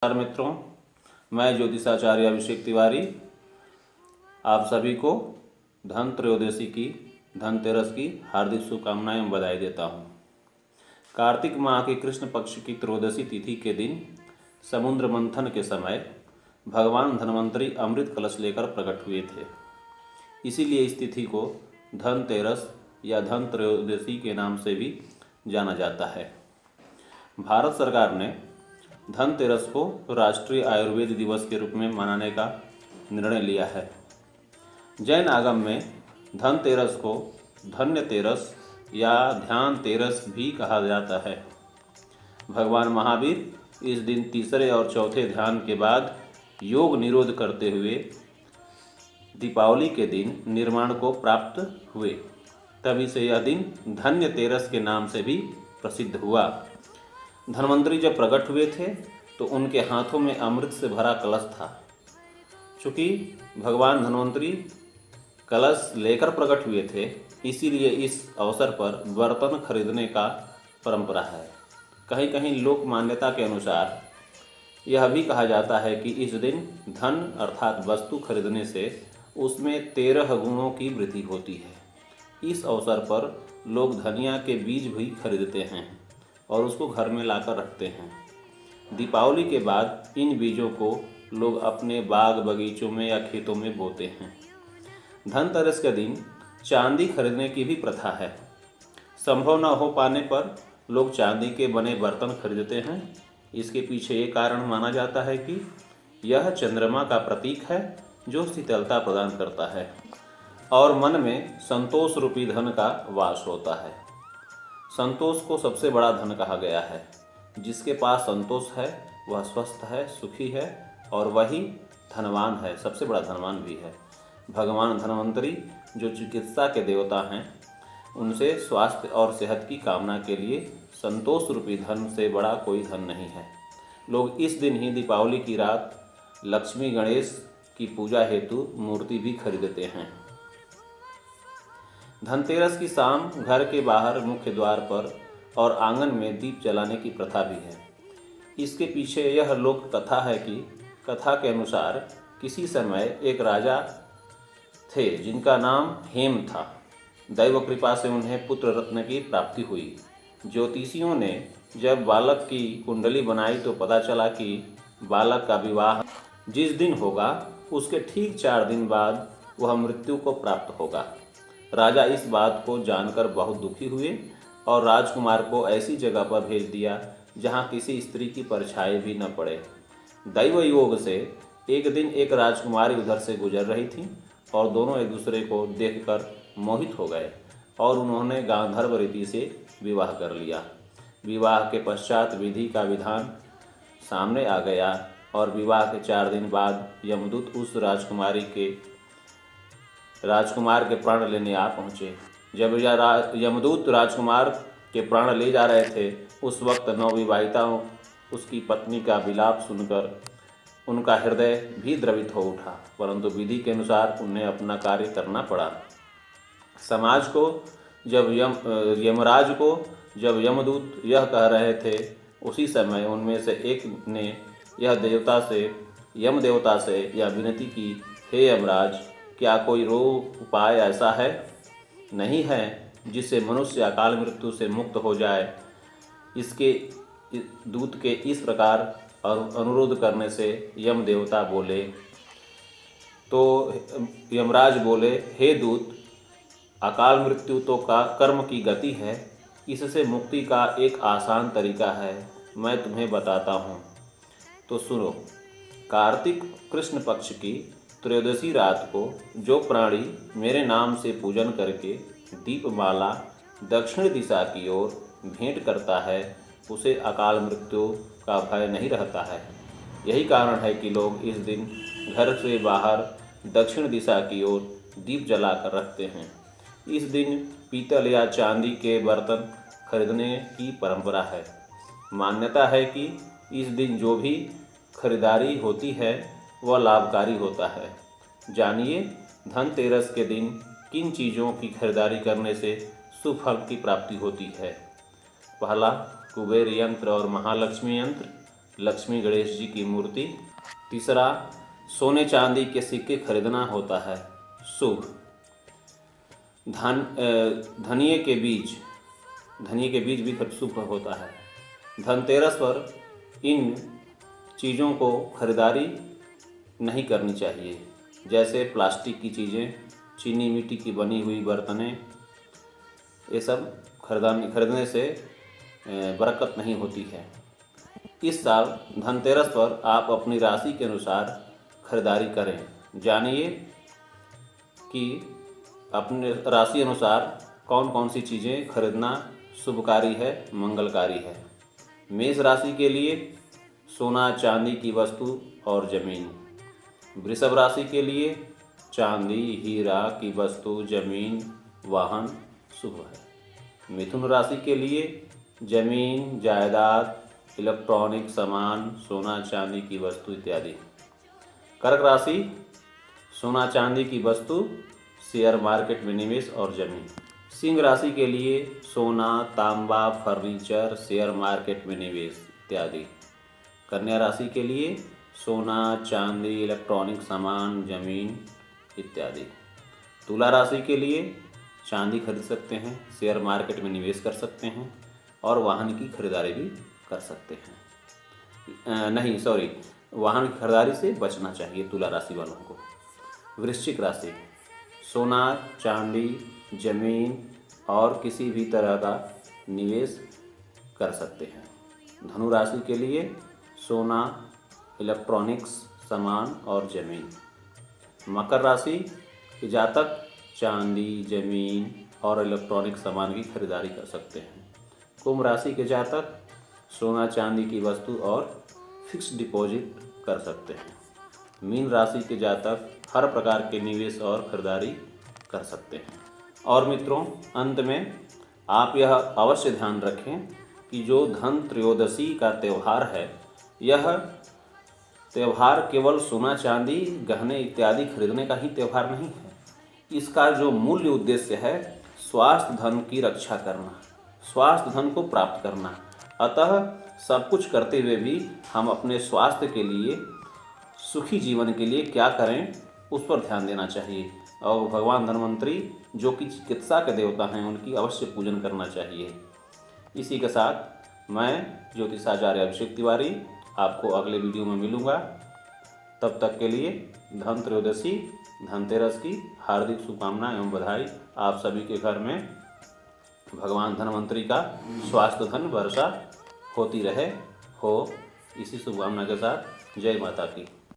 नमस्कार मित्रों, मैं ज्योतिषाचार्य अभिषेक तिवारी आप सभी को धनतेरस की हार्दिक शुभकामनाएं एवं बधाई देता हूं। कार्तिक माह के कृष्ण पक्ष की त्रयोदशी तिथि के दिन समुद्र मंथन के समय भगवान धन्वंतरी अमृत कलश लेकर प्रकट हुए थे। इसीलिए इस तिथि को धनतेरस या धन त्रयोदशी के नाम से भी जाना जाता है। भारत सरकार ने धनतेरस को राष्ट्रीय आयुर्वेद दिवस के रूप में मनाने का निर्णय लिया है। जैन आगम में धनतेरस को धन्यतेरस या ध्यान तेरस भी कहा जाता है। भगवान महावीर इस दिन तीसरे और चौथे ध्यान के बाद योग निरोध करते हुए दीपावली के दिन निर्वाण को प्राप्त हुए। तभी से यह दिन धन्यतेरस के नाम से भी प्रसिद्ध हुआ। धन्वंतरी जब प्रकट हुए थे तो उनके हाथों में अमृत से भरा कलश था। चूँकि भगवान धन्वंतरी कलश लेकर प्रकट हुए थे, इसीलिए इस अवसर पर बर्तन खरीदने का परंपरा है। कहीं कहीं लोक मान्यता के अनुसार यह भी कहा जाता है कि इस दिन धन अर्थात वस्तु खरीदने से उसमें 13 गुणों की वृद्धि होती है। इस अवसर पर लोग धनिया के बीज भी खरीदते हैं और उसको घर में लाकर रखते हैं। दीपावली के बाद इन बीजों को लोग अपने बाग बगीचों में या खेतों में बोते हैं। धनतेरस के दिन चांदी खरीदने की भी प्रथा है। संभव न हो पाने पर लोग चांदी के बने बर्तन खरीदते हैं। इसके पीछे ये कारण माना जाता है कि यह चंद्रमा का प्रतीक है जो शीतलता प्रदान करता है और मन में संतोष रूपी धन का वास होता है। संतोष को सबसे बड़ा धन कहा गया है। जिसके पास संतोष है वह स्वस्थ है, सुखी है और वही धनवान है, सबसे बड़ा धनवान भी है। भगवान धन्वंतरी जो चिकित्सा के देवता हैं, उनसे स्वास्थ्य और सेहत की कामना के लिए संतोष रूपी धन से बड़ा कोई धन नहीं है। लोग इस दिन ही दीपावली की रात लक्ष्मी गणेश की पूजा हेतु मूर्ति भी खरीदते हैं। धनतेरस की शाम घर के बाहर मुख्य द्वार पर और आंगन में दीप जलाने की प्रथा भी है। इसके पीछे यह लोक कथा है कि कथा के अनुसार किसी समय एक राजा थे जिनका नाम हेम था। दैव कृपा से उन्हें पुत्र रत्न की प्राप्ति हुई। ज्योतिषियों ने जब बालक की कुंडली बनाई तो पता चला कि बालक का विवाह जिस दिन होगा उसके ठीक 4 दिन बाद वह मृत्यु को प्राप्त होगा। राजा इस बात को जानकर बहुत दुखी हुए और राजकुमार को ऐसी जगह पर भेज दिया जहां किसी स्त्री की परछाई भी न पड़े। दैव योग से एक दिन एक राजकुमारी उधर से गुजर रही थी और दोनों एक दूसरे को देखकर मोहित हो गए और उन्होंने गांधर्व रीति से विवाह कर लिया। विवाह के पश्चात विधि का विधान सामने आ गया और विवाह के 4 दिन बाद यमदूत उस राजकुमार के प्राण लेने आ पहुँचे। जब यमदूत राजकुमार के प्राण ले जा रहे थे उस वक्त नवविवाहिताओं उसकी पत्नी का विलाप सुनकर उनका हृदय भी द्रवित हो उठा, परंतु विधि के अनुसार उन्हें अपना कार्य करना पड़ा। यमराज को जब यमदूत यह कह रहे थे, उसी समय उनमें से एक ने यम देवता से यह विनती की, हे यमराज, क्या कोई रोग उपाय ऐसा है नहीं है जिससे मनुष्य अकाल मृत्यु से मुक्त हो जाए। इसके दूत के इस प्रकार अनुरोध करने से यम देवता बोले तो यमराज बोले, हे दूत, अकाल मृत्यु तो कर्म की गति है, इससे मुक्ति का एक आसान तरीका है, मैं तुम्हें बताता हूँ। तो सुनो। कार्तिक कृष्ण पक्ष की त्रयोदशी रात को जो प्राणी मेरे नाम से पूजन करके दीपमाला दक्षिण दिशा की ओर भेंट करता है उसे अकाल मृत्यु का भय नहीं रहता है। यही कारण है कि लोग इस दिन घर से बाहर दक्षिण दिशा की ओर दीप जलाकर रखते हैं। इस दिन पीतल या चांदी के बर्तन खरीदने की परंपरा है। मान्यता है कि इस दिन जो भी खरीदारी होती है वह लाभकारी होता है। जानिए धनतेरस के दिन किन चीज़ों की खरीदारी करने से शुभ फल की प्राप्ति होती है। पहला, कुबेर यंत्र और महालक्ष्मी यंत्र। लक्ष्मी गणेश जी की मूर्ति। तीसरा, सोने चांदी के सिक्के खरीदना होता है शुभ। धनिये के बीज भी शुभ होता है। धनतेरस पर इन चीज़ों को खरीदारी नहीं करनी चाहिए, जैसे प्लास्टिक की चीज़ें, चीनी मिट्टी की बनी हुई बर्तनें, ये सब खरीदने से बरकत नहीं होती है। इस साल धनतेरस पर आप अपनी राशि के अनुसार खरीदारी करें। जानिए कि अपने राशि अनुसार कौन कौन सी चीज़ें खरीदना शुभकारी है, मंगलकारी है। मेष राशि के लिए सोना चांदी की वस्तु और जमीन। वृषभ राशि के लिए चांदी हीरा की वस्तु, जमीन, वाहन शुभ है। मिथुन राशि के लिए जमीन जायदाद, इलेक्ट्रॉनिक सामान, सोना चांदी की वस्तु इत्यादि। कर्क राशि सोना चांदी की वस्तु, शेयर मार्केट में निवेश और जमीन। सिंह राशि के लिए सोना, तांबा, फर्नीचर, शेयर मार्केट में निवेश इत्यादि। कन्या राशि के लिए सोना चांदी, इलेक्ट्रॉनिक सामान, जमीन इत्यादि। तुला राशि के लिए चांदी खरीद सकते हैं, शेयर मार्केट में निवेश कर सकते हैं और वाहन की खरीदारी भी कर सकते हैं। वाहन की खरीदारी से बचना चाहिए तुला राशि वालों को। वृश्चिक राशि सोना चांदी, जमीन और किसी भी तरह का निवेश कर सकते हैं। धनु राशि के लिए सोना, इलेक्ट्रॉनिक्स सामान और जमीन। मकर राशि के जातक चांदी, जमीन और इलेक्ट्रॉनिक सामान की खरीदारी कर सकते हैं। कुंभ राशि के जातक सोना चांदी की वस्तु और फिक्स डिपॉजिट कर सकते हैं। मीन राशि के जातक हर प्रकार के निवेश और खरीदारी कर सकते हैं। और मित्रों, अंत में आप यह अवश्य ध्यान रखें कि जो धन त्रयोदशी का त्यौहार है, यह त्यौहार केवल सोना चांदी, गहने इत्यादि खरीदने का ही त्यौहार नहीं है। इसका जो मूल्य उद्देश्य है, स्वास्थ्य धन की रक्षा करना, स्वास्थ्य धन को प्राप्त करना। अतः सब कुछ करते हुए भी हम अपने स्वास्थ्य के लिए, सुखी जीवन के लिए क्या करें, उस पर ध्यान देना चाहिए। और भगवान धन्वंतरी जो कि चिकित्सा के देवता हैं, उनकी अवश्य पूजन करना चाहिए। इसी के साथ मैं ज्योतिषाचार्य अभिषेक तिवारी आपको अगले वीडियो में मिलूँगा। तब तक के लिए धन त्रयोदशी, धनतेरस की हार्दिक शुभकामनाएं एवं बधाई। आप सभी के घर में भगवान धन्वंतरी का स्वास्थ्य धन वर्षा होती रहे हो, इसी शुभकामना के साथ जय माता की।